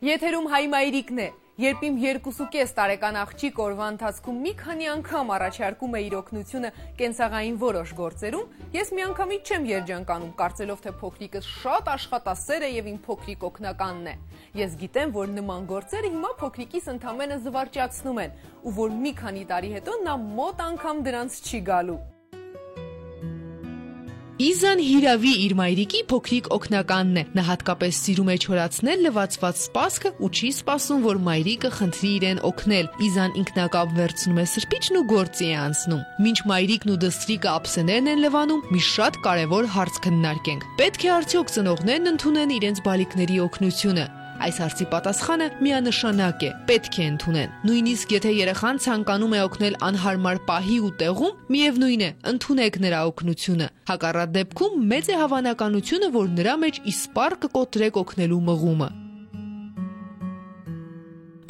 Եթերում հայ մայրիկն է, երբ իմ 2.5 տարեկան աղջիկ օրվա ընթացքում մի քանի անգամ առաջարկում է իր օգնությունը կենցաղային որոշ գործերում, ես միանգամից չեմ երջանկանում, կարծելով թե փոքրիկս շատ աշխատասեր է եւ իմ փոքրիկ օգնականն է։ Ես գիտեմ, որ նման գործերը հիմա փոքրիկիս ընդամենը զվարճացնում են, ու որ մի քանի տարի հետո նա մոտ անգամ դրանց չի գալու։ Իզան հիրավի իր մայրիկի փոքրիկ օգնականն է, նա հատկապես սիրում է չորացնել լվացված սպասքը ու չի սպասում, որ մայրիկը խնդրի իրեն օգնել։ Իզան ինքնակապ վերցնում է սրբիչն ու գործի է անցնում։ Մինչ մայրիկն ու դստրիկը ափսեներն են լվանում, մի շատ կարևոր հարց քննարկենք։ Պետք է արդյոք ծնողներն ընդունեն իրենց բալիկների օգնությունը։ Այս հարցի պատասխանը միանշանակ է, պետք է ընդունեն։ Նույնիսկ եթե երեխան ցանկանում է օգնել անհարմար պահի ու տեղում, միևնույն է, ընդունեք նրա օգնությունը։ Հակառակ դեպքում մեծ է հավանականությունը, որ նրա մեջ իսպառ կկոտրեք օգնելու մղումը։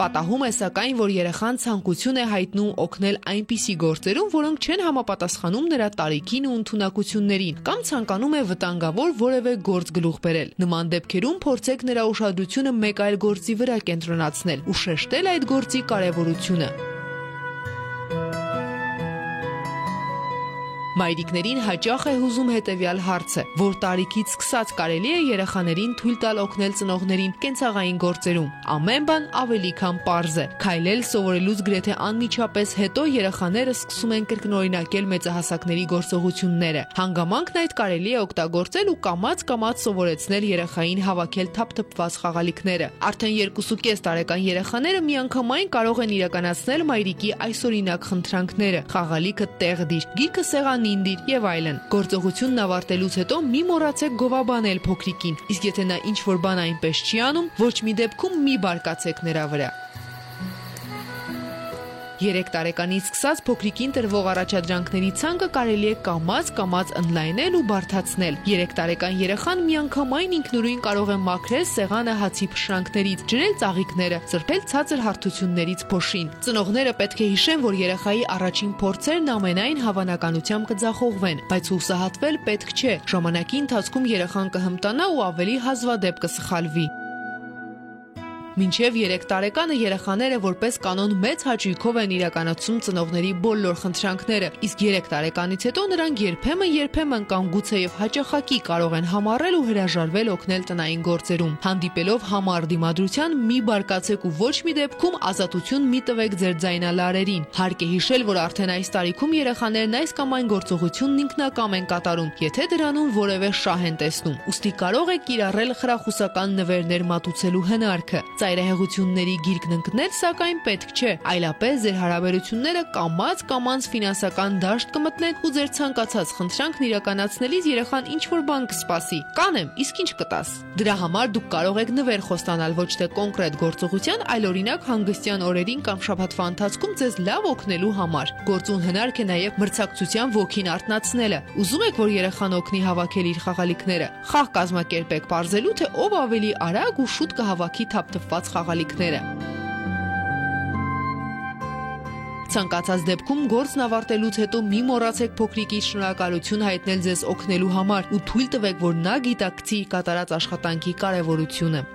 Պատահում է սակայն, որ երեխան ցանկություն է հայտնում օգնել այնպիսի գործերում, որոնք չեն համապատասխանում նրա տարիքին ու ընդունակություններին, կամ ցանկանում է վտանգավոր որևէ գործ գլուխ բերել։ Նման դեպքերում փորձեք նրա ուշադրությունը մեկ այլ գործի վրա կենտրոնացնել ու շեշտել այդ գործի կարևորությունը։ Մայրիկներին հաճախ է հուզում հետևյալ հարցը, որ տարիքից սկսած կարելի է երեխաներին թույլ տալ օգնել ծնողներին կենցաղային գործերում։ Ամեն բան ավելի քան պարզ է։ Քայլել սովորելուց գրեթե անմիջապես հետո երեխաները սկսում են կրկնօրինակել մեծահասակների գործողությունները։ Հանգամանքն այդ կարելի է օգտագործել ու կամաց սովորեցնել երեխային հավաքել թափթփված խաղալիքները։ Արդեն 2.5 տարեկան երեխաները միանգամայն կարող են իրականացնել մայրիկի այսօրինակ խնդրանքները՝ խաղալիքը տեղ դիր, գիրքը սեղանին դիր եւ այլն։ Գործողությունն ավարտելուց հետո մի մոռացեք գովաբանել փոքրիկին, իսկ եթե նա ինչ-որ բան այնպես չի անում, ոչ մի դեպքում մի բարկացեք նրա վրա։ 3 տարեկանից սկսած փոքրիկին տրվող առաջադրանքների ցանկը կարելի է կամաց ընդլայնել ու բարդացնել։ 3 տարեկան երեխան միանգամայն ինքնուրույն կարող է մաքրել սեղանը հացի փշրանքներից, ջրել ծաղիկները, սրբել ցածր հարթություններից փոշին։ Ծնողները պետք է հիշեն, որ երեխայի առաջին փորձերն ամենայն հավանականությամբ կձախողվեն, բայց հուսահատվել պետք չէ։ Ժամանակի ընթացքում երեխան կհմտանա ու ավելի հազվադեպ կսխալվի։ Մինչև 3 տարեկանը երեխաները որպես կանոն մեծ հաճույքով են իրականացում ծնողների բոլոր խնդրանքները, իսկ 3 տարեկանից հետո նրանք երբեմն կամ գուցեև հաճախակի կարող են համառել ու հրաժարվել օգնել տնային գործերում։ Հանդիպելով համառ դիմադրության մի բարկացեք ու ոչ մի դեպքում ազատություն մի տվեք ձեր ձայնալարերին։ Հարկ է հիշել, որ արդեն այս տարիքում երեխաներն այս կամ այն գործողությունն ինքնակամ են կատարում, եթե դրանում որևէ շահ են տեսնում։ Ուստի կարող եք կիրառել խրախուսական նվերներ մատուցելու հնարքը։ Ծայրահեղությունների գիրկն ընկնել սակայն պետք չէ, այլապես ձեր հարաբերությունները կամաց ֆինանսական դաշտ կմտնեն ու ձեր ցանկացած խնդրանքն իրականացնելիս երեխան ինչ-որ բան կսպասի։ Կանեմ, իսկ ինչ կտաս։ Դրա համար դուք կարող եք նվեր խոստանալ ոչ թե կոնկրետ գործողության, այլ օրինակ հանգստյան օրերին կամ շաբաթվա ընթացքում ձեզ լավ օգնելու համար։ Գործուն հնարք է նաև մրցակցության ոգին արթնացնելը։ Ուզում եք, որ երեխան օգնի հավաքել իր խաղալիքները։ Խաղ կազմակերպեք, պարզելու թե ով ավելի արագ ու շուտ կհավաքի թափթփված խաղալիքները։ Ցանկացած դեպքում գործն ավարտելուց հետո մի մոռացեք փոքրիկի շնորհակալություն հայտնել ձեզ օգնելու համար ու թույլ տվեք, որ նա գիտակցի կատարած աշխատանքի կարևորությունը։